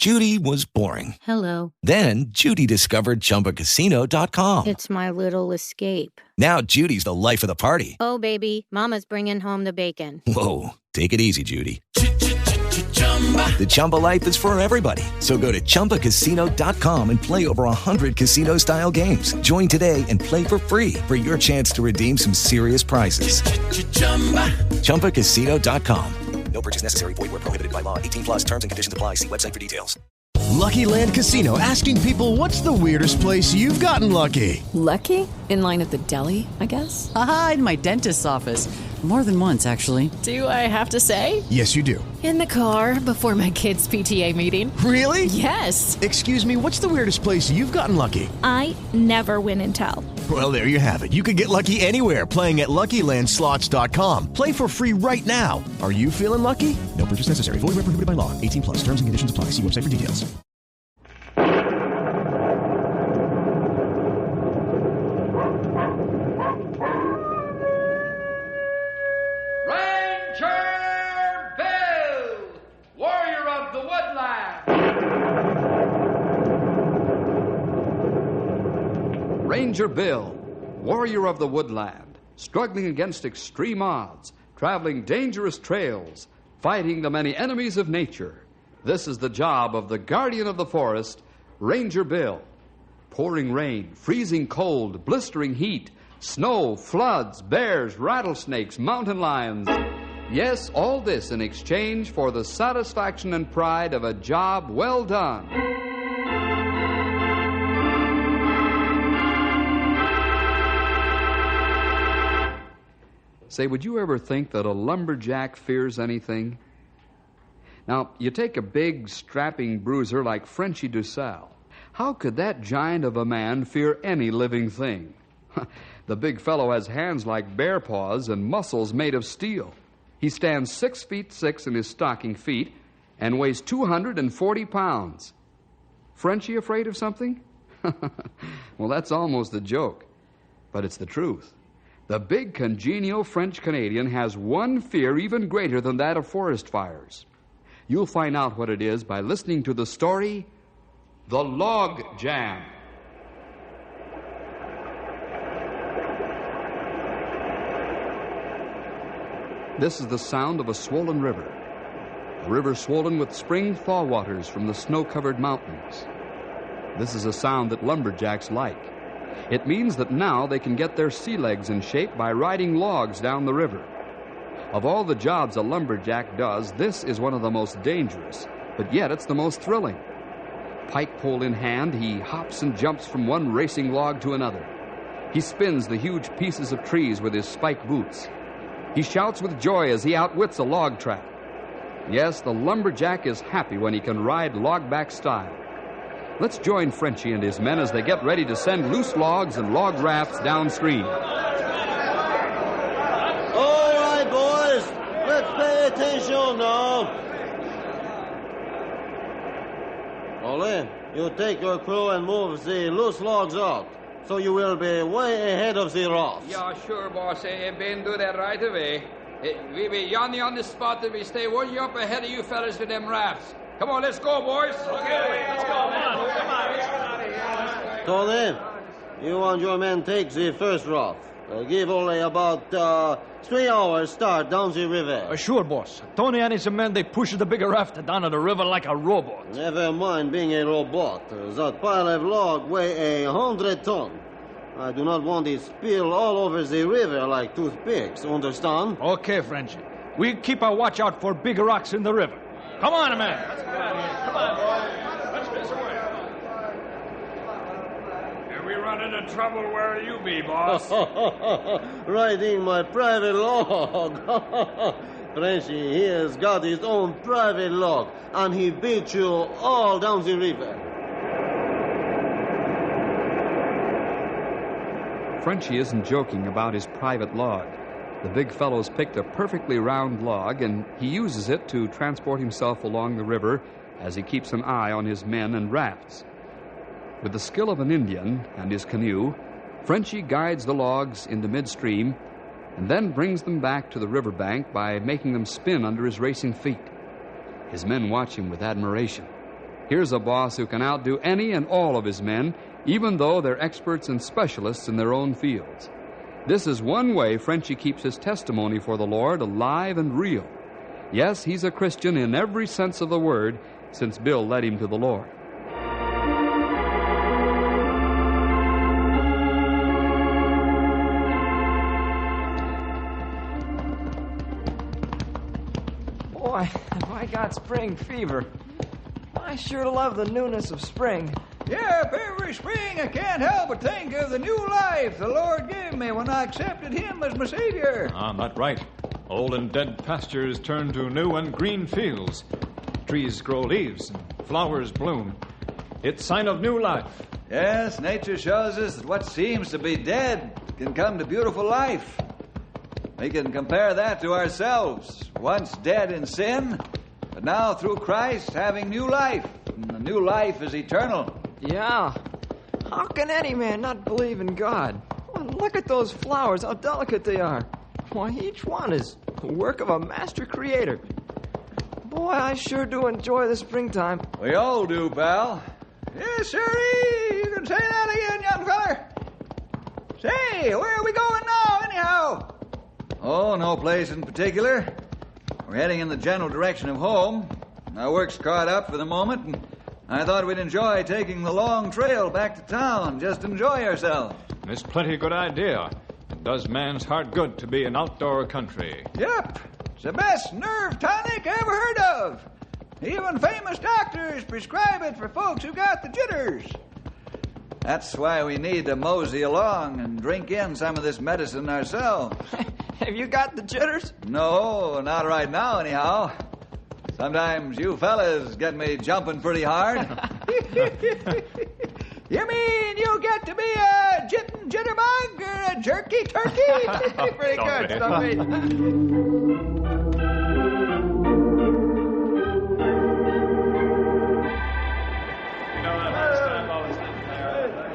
Judy was boring. Hello. Then Judy discovered ChumbaCasino.com. It's my little escape. Now Judy's the life of the party. Oh, baby, mama's bringing home the bacon. Whoa, take it easy, Judy. The Chumba life is for everybody. So go to ChumbaCasino.com and play over 100 casino-style games. Join today and play for free for your chance to redeem some serious prizes. ChumbaCasino.com. No purchase necessary. Void where prohibited by law. 18 plus terms and conditions apply. See website for details. Lucky Land Casino, asking people, what's the weirdest place you've gotten lucky? Lucky? In line at the deli, I guess? Aha, in my dentist's office. More than once, actually. Do I have to say? Yes, you do. In the car before my kids' PTA meeting. Really? Yes. Excuse me, what's the weirdest place you've gotten lucky? I never win and tell. Well, there you have it. You can get lucky anywhere, playing at LuckyLandSlots.com. Play for free right now. Are you feeling lucky? No purchase necessary. Void where prohibited by law. 18 plus. Terms and conditions apply. See website for details. Ranger Bill, warrior of the woodland. Ranger Bill, warrior of the woodland, struggling against extreme odds, traveling dangerous trails, fighting the many enemies of nature. This is the job of the guardian of the forest, Ranger Bill. Pouring rain, freezing cold, blistering heat, snow, floods, bears, rattlesnakes, mountain lions. Yes, all this in exchange for the satisfaction and pride of a job well done. Say, would you ever think that a lumberjack fears anything? Now, you take a big, strapping bruiser like Frenchy DuSalle. How could that giant of a man fear any living thing? The big fellow has hands like bear paws and muscles made of steel. He stands 6'6" in his stocking feet and weighs 240 pounds. Frenchy afraid of something? Well, that's almost a joke, but it's the truth. The big, congenial French-Canadian has one fear even greater than that of forest fires. You'll find out what it is by listening to the story, The Log Jam. This is the sound of a swollen river. A river swollen with spring thaw waters from the snow-covered mountains. This is a sound that lumberjacks like. It means that now they can get their sea legs in shape by riding logs down the river. Of all the jobs a lumberjack does, this is one of the most dangerous, but yet it's the most thrilling. Pike pole in hand, he hops and jumps from one racing log to another. He spins the huge pieces of trees with his spiked boots. He shouts with joy as he outwits a log trap. Yes, the lumberjack is happy when he can ride logback style. Let's join Frenchy and his men as they get ready to send loose logs and log rafts downstream. All right, boys, let's pay attention now. Ole, you take your crew and move the loose logs out, so you will be way ahead of the rafts. Yeah, sure, boss. Ben do that right away. We be on the spot that we stay 1 year up ahead of you fellas to them rafts. Come on, let's go, boys. Okay, let's go. Come on. Tony, you and your men take the first raft. Give only about 3 hours start down the river. Sure, boss. Tony and his men, they push the bigger raft down the river like a robot. Never mind being a robot. That pile of log weigh 100 tons. I do not want it spilled all over the river like toothpicks, understand? Okay, Frenchy. We keep a watch out for big rocks in the river. Come on, man. Let's get out of here. Come on, boy. Let's miss away. If we run into trouble, where'll you be, boss? Riding my private log. Frenchy, he has got his own private log, and he beat you all down the river. Frenchy isn't joking about his private log. The big fellow's picked a perfectly round log, and he uses it to transport himself along the river as he keeps an eye on his men and rafts. With the skill of an Indian and his canoe, Frenchy guides the logs into midstream and then brings them back to the riverbank by making them spin under his racing feet. His men watch him with admiration. Here's a boss who can outdo any and all of his men, even though they're experts and specialists in their own fields. This is one way Frenchy keeps his testimony for the Lord alive and real. Yes, he's a Christian in every sense of the word since Bill led him to the Lord. Boy, have I got spring fever. I sure love the newness of spring. Yep, every spring I can't help but think of the new life the Lord gave me when I accepted Him as my Savior. That's right. Old and dead pastures turn to new and green fields. Trees grow leaves and flowers bloom. It's sign of new life. Yes, nature shows us that what seems to be dead can come to beautiful life. We can compare that to ourselves, once dead in sin, but now through Christ having new life. And the new life is eternal. Yeah. How can any man not believe in God? Well, look at those flowers, how delicate they are. Why, each one is the work of a master creator. Boy, I sure do enjoy the springtime. We all do, pal. Yes, sirree. You can say that again, young feller. Say, where are we going now, anyhow? Oh, no place in particular. We're heading in the general direction of home. Our work's caught up for the moment, and I thought we'd enjoy taking the long trail back to town. Just enjoy ourselves. It's plenty good idea. It does man's heart good to be in outdoor country. Yep. It's the best nerve tonic I ever heard of. Even famous doctors prescribe it for folks who got the jitters. That's why we need to mosey along and drink in some of this medicine ourselves. Have you got the jitters? No, not right now, anyhow. Sometimes you fellas get me jumping pretty hard. You mean you get to be a jitterbug or a jerky turkey? Pretty good, Stumpy.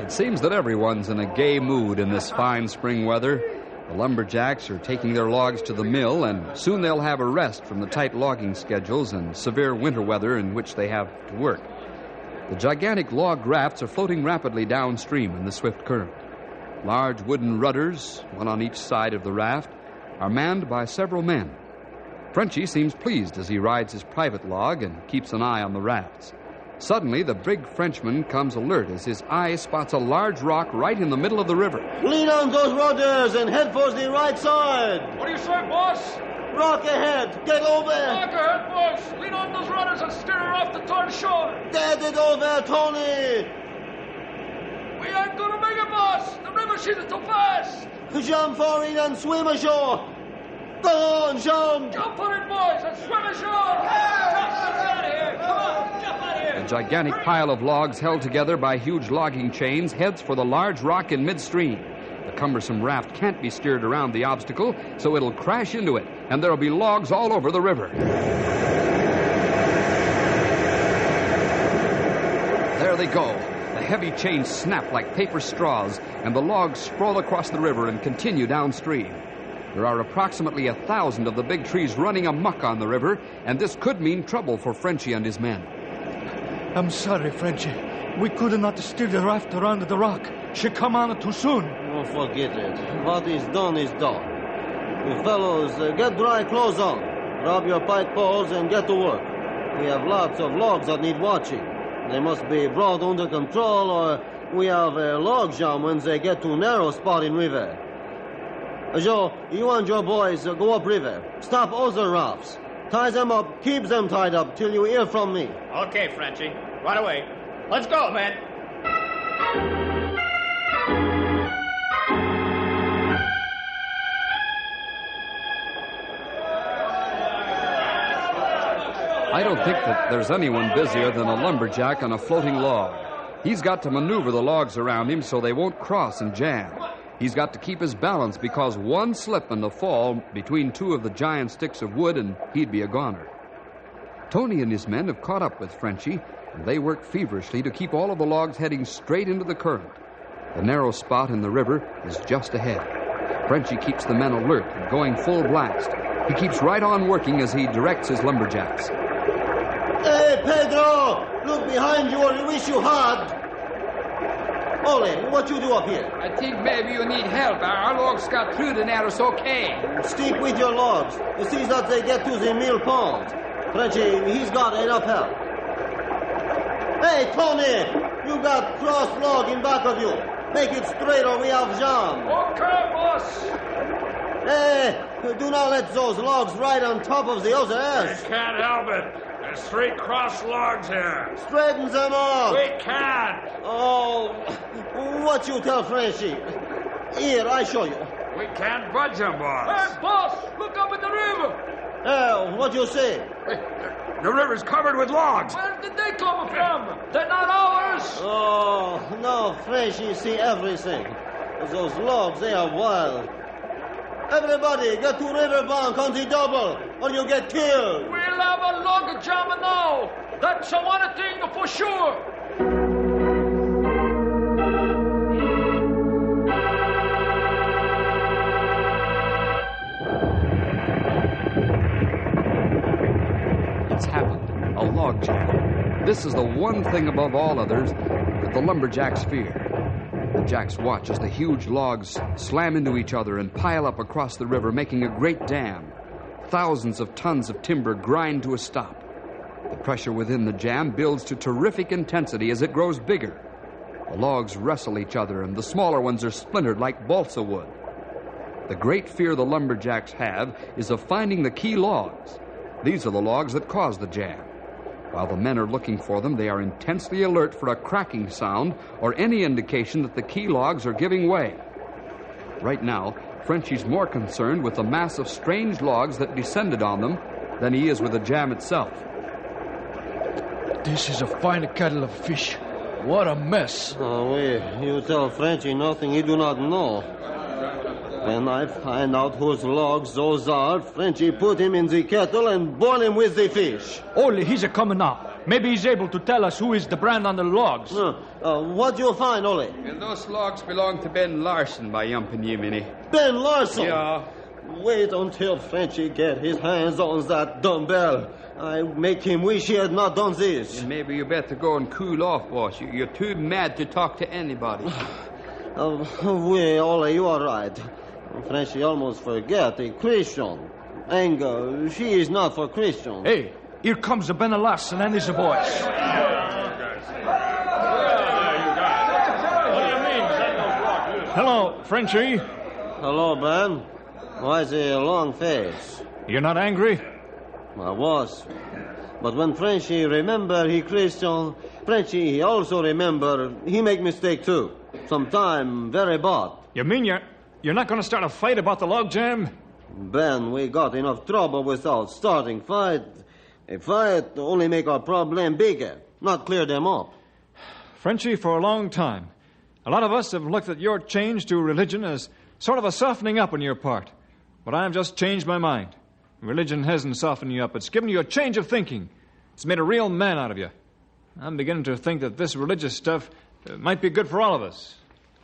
It seems that everyone's in a gay mood in this fine spring weather. The lumberjacks are taking their logs to the mill, and soon they'll have a rest from the tight logging schedules and severe winter weather in which they have to work. The gigantic log rafts are floating rapidly downstream in the swift current. Large wooden rudders, one on each side of the raft, are manned by several men. Frenchy seems pleased as he rides his private log and keeps an eye on the rafts. Suddenly, the big Frenchman comes alert as his eye spots a large rock right in the middle of the river. Lean on those rudders and head for the right side. What do you say, boss? Rock ahead. Get over. Rock ahead, boss. Lean on those rudders and steer her off the torn shore. Get it over, Tony. We ain't gonna make it, boss. The river she's too fast. Jump for it and swim ashore. Go on, jump. Jump for it, boys, and swim ashore. Jump out of here. Come on, jump out of here. A gigantic pile of logs held together by huge logging chains heads for the large rock in midstream. The cumbersome raft can't be steered around the obstacle, so it'll crash into it, and there'll be logs all over the river. There they go. The heavy chains snap like paper straws, and the logs sprawl across the river and continue downstream. There are approximately 1,000 of the big trees running amok on the river, and this could mean trouble for Frenchy and his men. I'm sorry, Frenchy. We could not steer the raft around the rock. She come on too soon. Oh, forget it. What is done is done. You fellows, get dry clothes on. Grab your pike poles and get to work. We have lots of logs that need watching. They must be brought under control, or we have log jam when they get to narrow spot in river. Joe, you and your boys go up river. Stop other rafts. Tie them up, keep them tied up till you hear from me. Okay, Frenchy. Right away. Let's go, man. I don't think that there's anyone busier than a lumberjack on a floating log. He's got to maneuver the logs around him so they won't cross and jam. He's got to keep his balance because one slip and a fall between two of the giant sticks of wood and he'd be a goner. Tony and his men have caught up with Frenchy, and they work feverishly to keep all of the logs heading straight into the current. The narrow spot in the river is just ahead. Frenchy keeps the men alert and going full blast. He keeps right on working as he directs his lumberjacks. Hey, Pedro! Look behind you or you wish you had. Ole, what you do up here? I think maybe you need help. Our logs got through the narrows okay. Stick with your logs. See that they get to the mill pond. Frenchy, he's got enough help. Hey, Tony! You got cross log in back of you. Make it straight or we have jam. Okay, boss. Hey, do not let those logs ride on top of the others. We can't help it. There's 3 cross logs here. Straighten them up. We can't. Oh, what you tell Frenchy? Here, I show you. We can't budge them, boss. Hey, boss, look up at the river. What you say? The river's covered with logs. Where did they come from? They're not ours. Oh, no, Frenchy see everything. Those logs, they are wild. Everybody, get to riverbank on the double, or you get killed. We'll have a log jam now. That's a one thing for sure. It's happened. A log jam. This is the one thing above all others that the lumberjacks fear. The jacks watch as the huge logs slam into each other and pile up across the river, making a great dam. Thousands of tons of timber grind to a stop. The pressure within the jam builds to terrific intensity as it grows bigger. The logs wrestle each other, and the smaller ones are splintered like balsa wood. The great fear the lumberjacks have is of finding the key logs. These are the logs that cause the jam. While the men are looking for them, they are intensely alert for a cracking sound or any indication that the key logs are giving way. Right now, Frenchy's more concerned with the mass of strange logs that descended on them than he is with the jam itself. This is a fine kettle of fish. What a mess. Oh, you tell Frenchy nothing he do not know. When I find out whose logs those are, Frenchy put him in the kettle and boil him with the fish. Ole, he's a coming up. Maybe he's able to tell us who is the brand on the logs. What you find, Ole? Well, those logs belong to Ben Larson by Yumpin' Yemeni. Ben Larson? Yeah. Wait until Frenchy get his hands on that dumbbell. I make him wish he had not done this. And maybe you better go and cool off, boss. You're too mad to talk to anybody. Ole, you are right. Frenchy almost forget a Christian. Anger, she is not for Christians. Hey, here comes the Ben Larson and his boys. Hello, Frenchy. Hello, Ben. Why the long face? You're not angry? I was. But when Frenchy remember he Christian, Frenchy he also remember he make mistake too. Sometime very bad. You mean you're not going to start a fight about the log jam? Ben, we got enough trouble without starting fight. A fight only make our problem bigger, not clear them up. Frenchy, for a long time, a lot of us have looked at your change to religion as sort of a softening up on your part. But I've just changed my mind. Religion hasn't softened you up. It's given you a change of thinking. It's made a real man out of you. I'm beginning to think that this religious stuff might be good for all of us.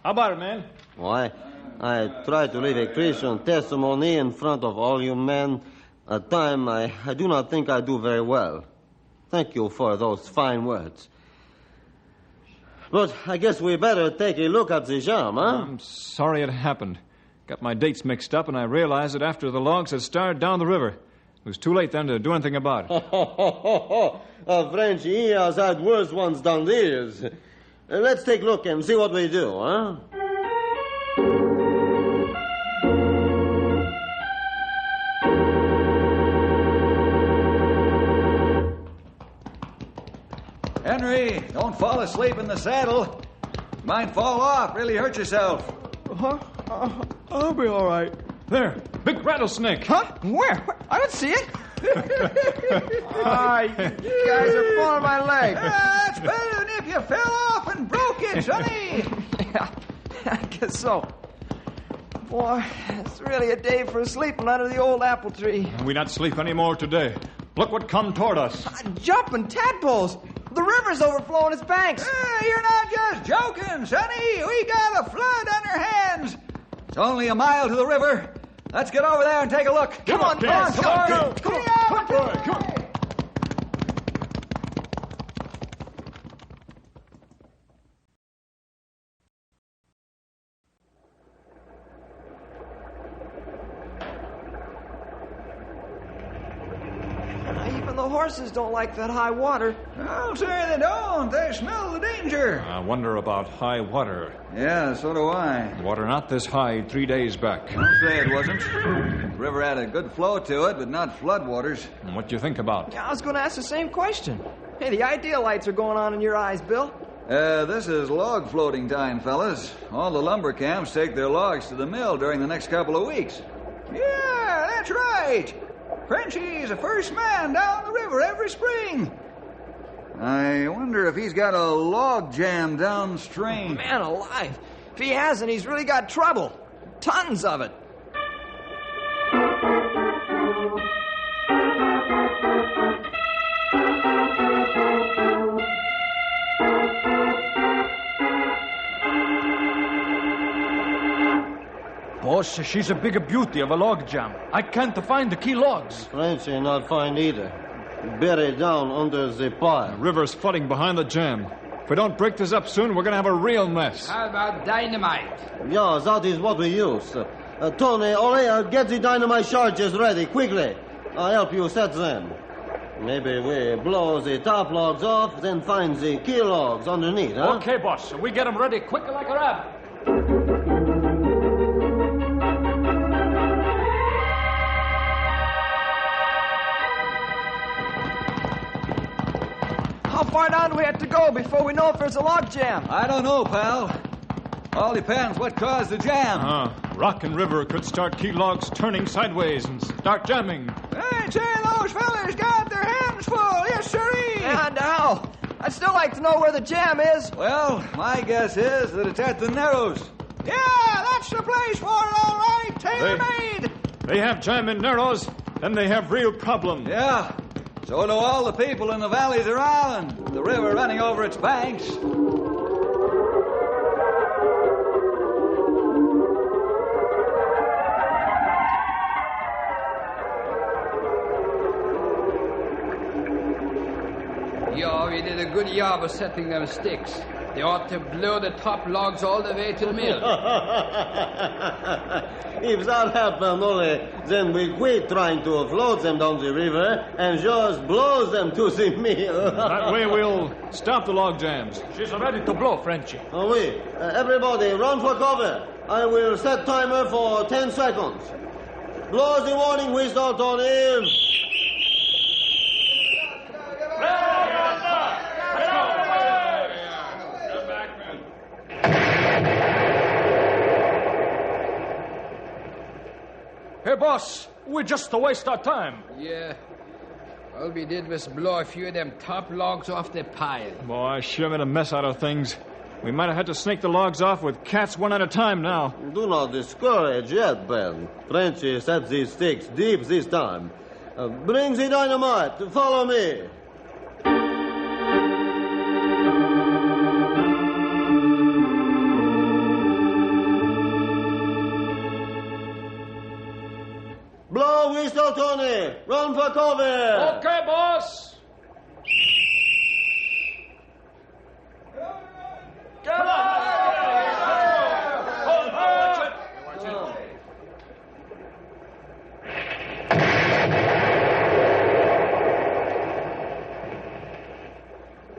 How about it, man? Why, I try to live a Christian testimony in front of all you men. At time, I do not think I do very well. Thank you for those fine words. But I guess we better take a look at the jam, huh? I'm sorry it happened. Got my dates mixed up, and I realized it after the logs had started down the river. It was too late then to do anything about it. Frenchy, he has had worse ones than these. Let's take a look and see what we do, huh? Henry, don't fall asleep in the saddle. Might fall off, really hurt yourself. Huh? I'll be all right. There, big rattlesnake. Huh? Where? I don't see it. You guys are pulling my leg. That's better than if you fell off and broke it, Sonny. Yeah, I guess so. Boy, it's really a day for sleeping under the old apple tree. We not sleep anymore today. Look what come toward us. Jumping tadpoles. The river's overflowing its banks. You're not just joking, Sonny. We got a flood on our hands. It's only a mile to the river. Let's get over there and take a look. Come on. horses don't like that high water. I'll say they don't. They smell the danger. I wonder about high water. Yeah, so do I. Water not this high 3 days back. Don't say it wasn't. The river had a good flow to it, but not floodwaters. And what do you think about? Yeah, I was going to ask the same question. Hey, the idea lights are going on in your eyes, Bill. This is log floating time, fellas. All the lumber camps take their logs to the mill during the next couple of weeks. Yeah, that's right. Frenchy's the first man down the river every spring. I wonder if he's got a log jam downstream. Man alive. If he hasn't, he's really got trouble. Tons of it. Boss, she's a bigger beauty of a log jam. I can't find the key logs. Frenchy not find either. Buried down under the pile. The river's flooding behind the jam. If we don't break this up soon, we're going to have a real mess. How about dynamite? Yeah, that is what we use. Tony, Ole, get the dynamite charges ready, quickly. I'll help you set them. Maybe we blow the top logs off, then find the key logs underneath, huh? Okay, boss. We get them ready quick like a rabbit. How far down do we have to go before we know if there's a log jam? I don't know, pal. All depends what caused the jam. Rock and river could start key logs turning sideways and start jamming. Hey, say those fellas got their hands full. Yes, sirree. And how? I'd still like to know where the jam is. Well, my guess is that it's at the Narrows. Yeah, that's the place for it, all right. Tailor-made. They have jam in Narrows, then they have real problems. Yeah. So do all the people in the valleys around, the river running over its banks. Yeah, we did a good job of setting them sticks. They ought to blow the top logs all the way to the mill. If that happened, Ole, then we quit trying to float them down the river and just blow them to the mill. That way we'll stop the log jams. She's ready to blow, Frenchy. Oh, oui. Everybody, run for cover. I will set timer for 10 seconds. Blow the warning whistle, Tony. Hey, boss, we just waste our time. Yeah. All we did was blow a few of them top logs off the pile. Boy, I sure made a mess out of things. We might have had to snake the logs off with cats one at a time now. Do not discourage yet, Ben. Frenchy set these sticks deep this time. Bring the dynamite. Follow me. Blow whistle, Tony. Run for cover. Okay, boss. Come on.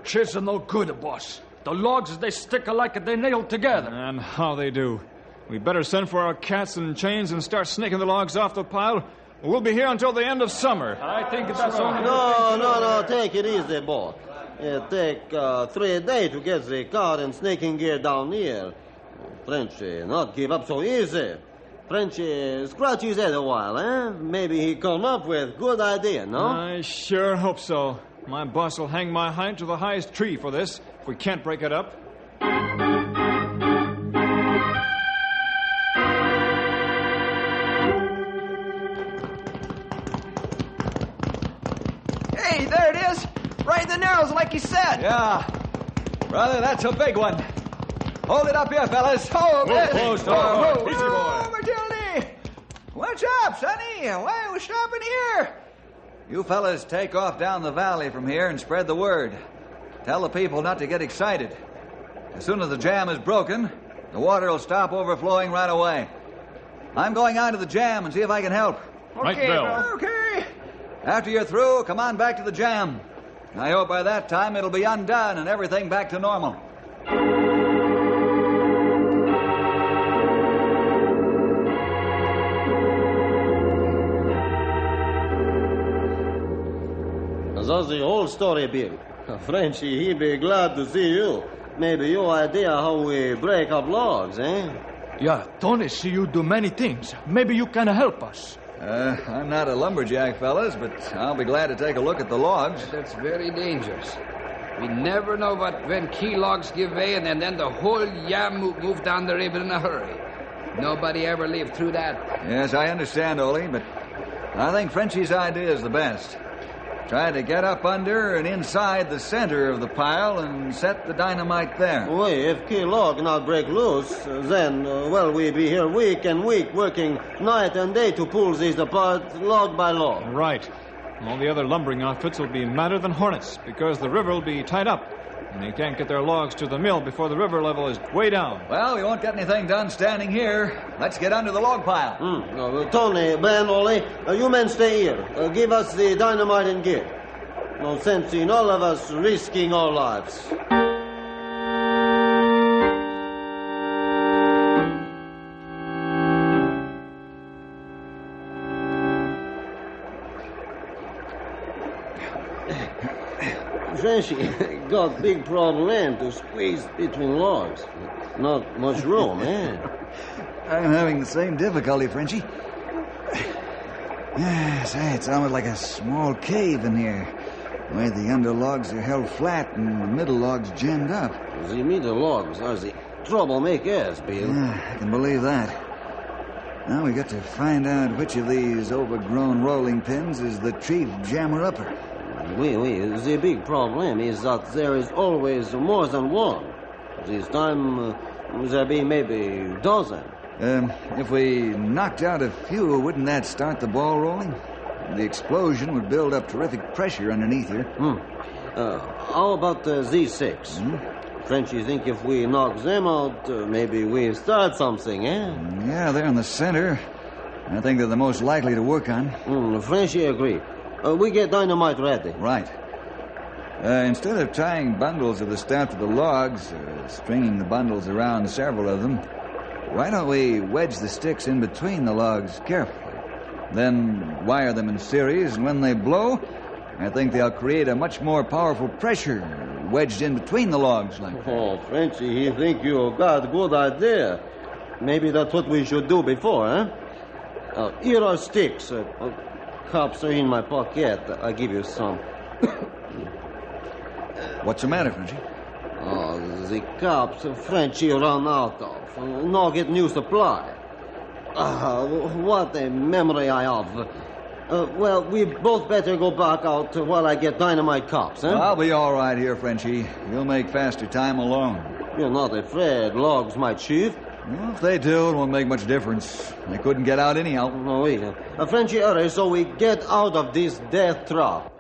She's no good, boss. The logs, they stick alike, they nailed together. And how they do. We better send for our cats and chains and start snaking the logs off the pile. We'll be here until the end of summer. I think that's only... No, take it easy, boss. It take 3 days to get the car and snaking gear down here. Frenchy, not give up so easy. Frenchy, scratch his head a while, eh? Maybe he come up with good idea, no? I sure hope so. My boss will hang my hind to the highest tree for this if we can't break it up. Hey, there it is. Right in the Narrows, like you said. Yeah. Brother, that's a big one. Hold it up here, fellas. Hold it. Close, Easy, boy. Matilde. What's up, Sonny? Why are we stopping here? You fellas take off down the valley from here and spread the word. Tell the people not to get excited. As soon as the jam is broken, the water will stop overflowing right away. I'm going out to the jam and see if I can help. Right, Bill. Okay. After you're through, come on back to the jam. I hope by that time it'll be undone and everything back to normal. That's the whole story, Bill. Frenchy, he be glad to see you. Maybe your idea how we break up logs, eh? Yeah, Tony see you do many things. Maybe you can help us. I'm not a lumberjack, fellas, but I'll be glad to take a look at the logs. That's very dangerous. We never know when key logs give way and then the whole yam move down the river in a hurry. Nobody ever lived through that. Yes, I understand, Ole, but I think Frenchy's idea is the best. Try to get up under and inside the center of the pile and set the dynamite there. Well, if key log not break loose, then, we be here week and week working night and day to pull these apart log by log. Right. All the other lumbering outfits will be madder than hornets because the river will be tied up. And they can't get their logs to the mill before the river level is way down. Well, we won't get anything done standing here. Let's get under the log pile. Tony, Ben, Ole, you men stay here. Give us the dynamite and gear. No sense in all of us risking our lives. Frenchy got big problem to squeeze between logs. Not much room, eh? I'm having the same difficulty, Frenchy. Say, it's almost like a small cave in here, where the under logs are held flat and the middle logs jammed up. The middle logs are the troublemakers, Bill. Yeah, I can believe that. Now we got to find out which of these overgrown rolling pins is the chief jammer-upper. The big problem is that there is always more than one. This time, there be maybe a dozen. If we knocked out a few, wouldn't that start the ball rolling? The explosion would build up terrific pressure underneath here. How about these six? Frenchy think if we knock them out, maybe we start something, eh? Yeah, they're in the center. I think they're the most likely to work on. Frenchy agree. We get dynamite ready. Right. Instead of tying bundles of the stuff to the logs, or stringing the bundles around several of them, why don't we wedge the sticks in between the logs carefully? Then wire them in series, and when they blow, I think they'll create a much more powerful pressure wedged in between the logs like that. Oh, Frenchy, he think you got a good idea. Maybe that's what we should do before, eh? Here are sticks. Cups are in my pocket. I'll give you some. What's the matter, Frenchy? The cups Frenchy run out of. No get new supply. What a memory I have. We both better go back out while I get dynamite cups, eh? I'll be all right here, Frenchy. You'll make faster time alone. You're not afraid logs might shift? Well, if they do, it won't make much difference. They couldn't get out anyhow. No, Frenchy, hurry so we get out of this death trap.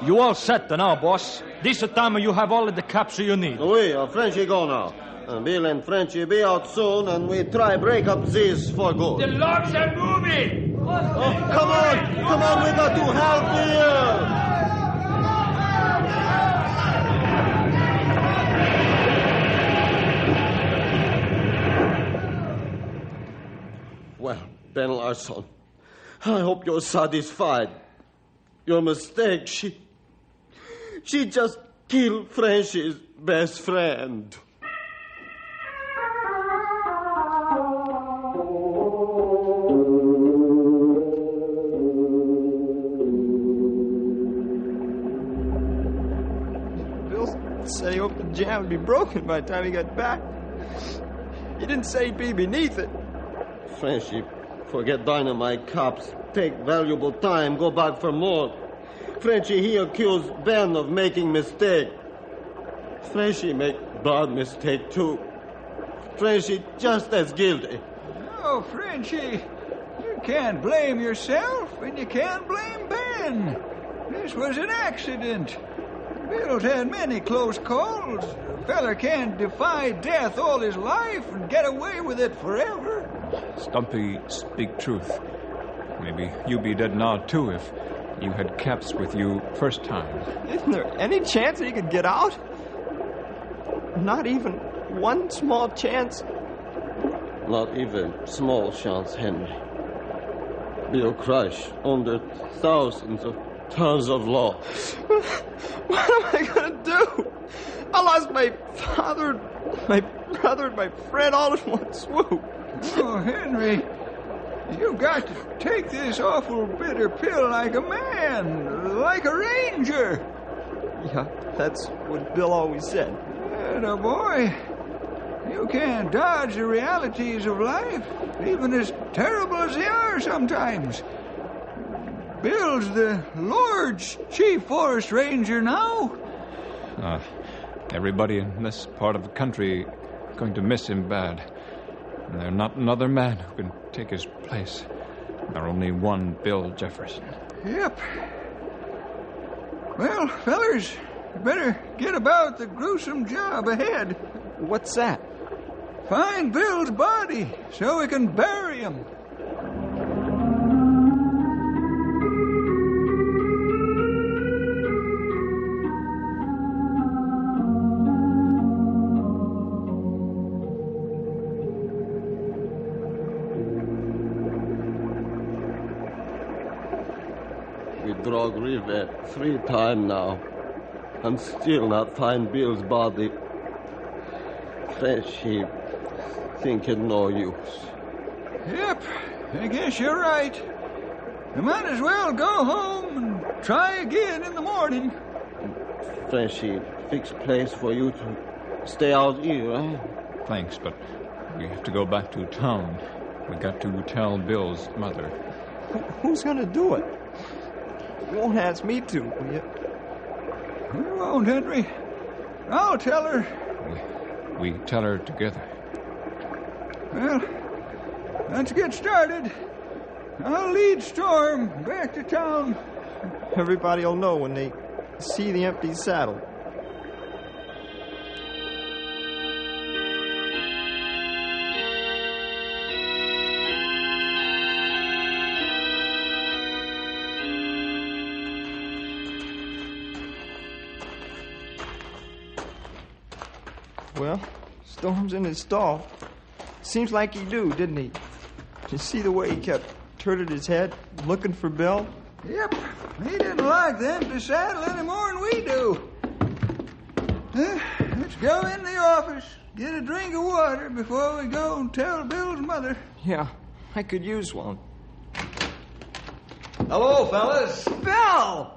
You all set now, boss. This time you have all of the caps you need. Frenchy go now. Bill and Frenchy be out soon, and we try break up this for good. The logs are moving! Come on, we got to help here! Well, Ben Larson, I hope you're satisfied. Your mistake, she just killed Frenchy's best friend. Said he hoped the jam would be broken by the time he got back. He didn't say he'd be beneath it. Frenchy, forget dynamite cups. Take valuable time, go back for more. Frenchy, he accused Ben of making mistake. Frenchy make bad mistake too. Frenchy just as guilty. Oh, Frenchy, you can't blame yourself and you can't blame Ben. This was an accident. Bill's had many close calls. A feller can't defy death all his life and get away with it forever. Stumpy, speak truth. Maybe you be dead now, too, if you had Caps with you first time. Isn't there any chance that he could get out? Not even one small chance? Not even small chance, Henry. Bill crushed under thousands of tons of logs. What am I going to do? I lost my father, my brother, and my friend all in one swoop. Oh, Henry, you've got to take this awful bitter pill like a man, like a ranger. Yeah, that's what Bill always said. Atta boy, you can't dodge the realities of life, even as terrible as they are sometimes. Bill's the Lord's chief forest ranger now. Everybody in this part of the country is going to miss him bad. And there's not another man who can take his place. There's only one Bill Jefferson. Yep. Well, fellers, you better get about the gruesome job ahead. What's that? Find Bill's body so we can bury him. We drug river 3 times now, and still not find Bill's body. Friendship think it no use. Yep, I guess you're right. You might as well go home and try again in the morning. Friendship fix place for you to stay out here, eh? Thanks, but we have to go back to town. We got to tell Bill's mother. Who's going to do it? You won't ask me to, will you? You won't, Henry. I'll tell her. We tell her together. Well, let's get started. I'll lead Storm back to town. Everybody will know when they see the empty saddle. Well, Storm's in his stall. Seems like he do, didn't he? You see the way he kept turning his head, looking for Bill? Yep. He didn't like them to saddle any more than we do. Let's go in the office, get a drink of water before we go and tell Bill's mother. Yeah, I could use one. Hello, fellas. Bill!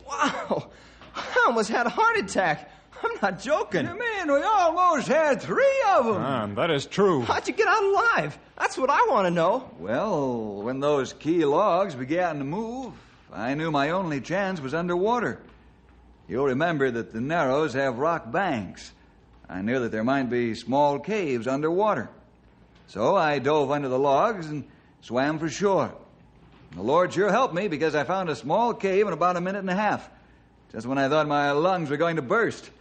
Wow, I almost had a heart attack. I'm not joking. Man, we almost had 3 of them. That is true. How'd you get out alive? That's what I want to know. Well, when those key logs began to move, I knew my only chance was underwater. You'll remember that the Narrows have rock banks. I knew that there might be small caves underwater. So I dove under the logs and swam for shore. The Lord sure helped me because I found a small cave in about 1.5 minutes, just when I thought my lungs were going to burst.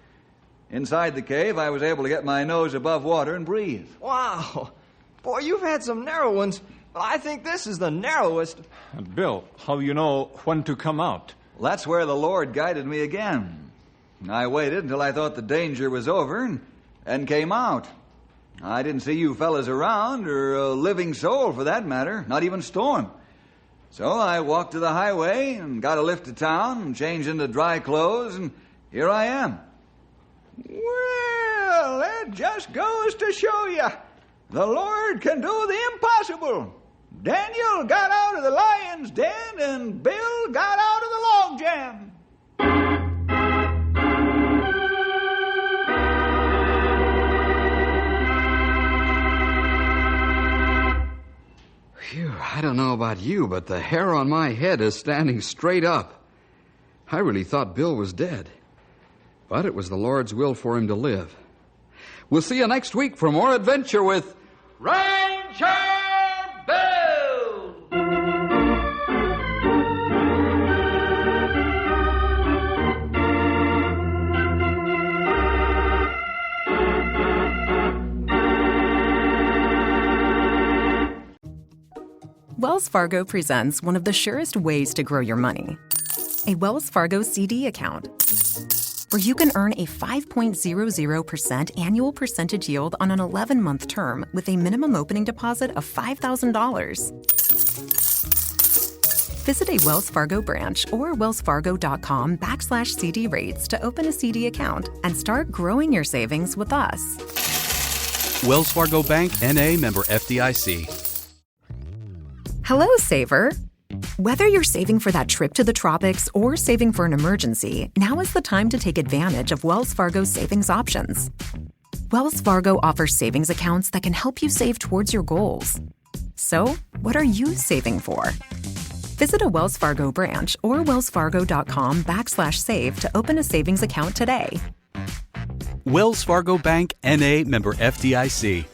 Inside the cave, I was able to get my nose above water and breathe. Wow. Boy, you've had some narrow ones, but I think this is the narrowest. Bill, how you know when to come out? Well, that's where the Lord guided me again. I waited until I thought the danger was over and came out. I didn't see you fellas around, or a living soul for that matter, not even Storm. So I walked to the highway and got a lift to town and changed into dry clothes, and here I am. Well, that just goes to show you. The Lord can do the impossible. Daniel got out of the lion's den, and Bill got out of the logjam. Phew, I don't know about you, but the hair on my head is standing straight up. I really thought Bill was dead. But it was the Lord's will for him to live. We'll see you next week for more adventure with Ranger Bill! Wells Fargo presents one of the surest ways to grow your money. A Wells Fargo CD account, where you can earn a 5.00% annual percentage yield on an 11-month term with a minimum opening deposit of $5,000. Visit a Wells Fargo branch or wellsfargo.com/CD rates to open a CD account and start growing your savings with us. Wells Fargo Bank, N.A., member FDIC. Hello, saver. Whether you're saving for that trip to the tropics or saving for an emergency, now is the time to take advantage of Wells Fargo's savings options. Wells Fargo offers savings accounts that can help you save towards your goals. So, what are you saving for? Visit a Wells Fargo branch or wellsfargo.com/save to open a savings account today. Wells Fargo Bank, N.A., member FDIC.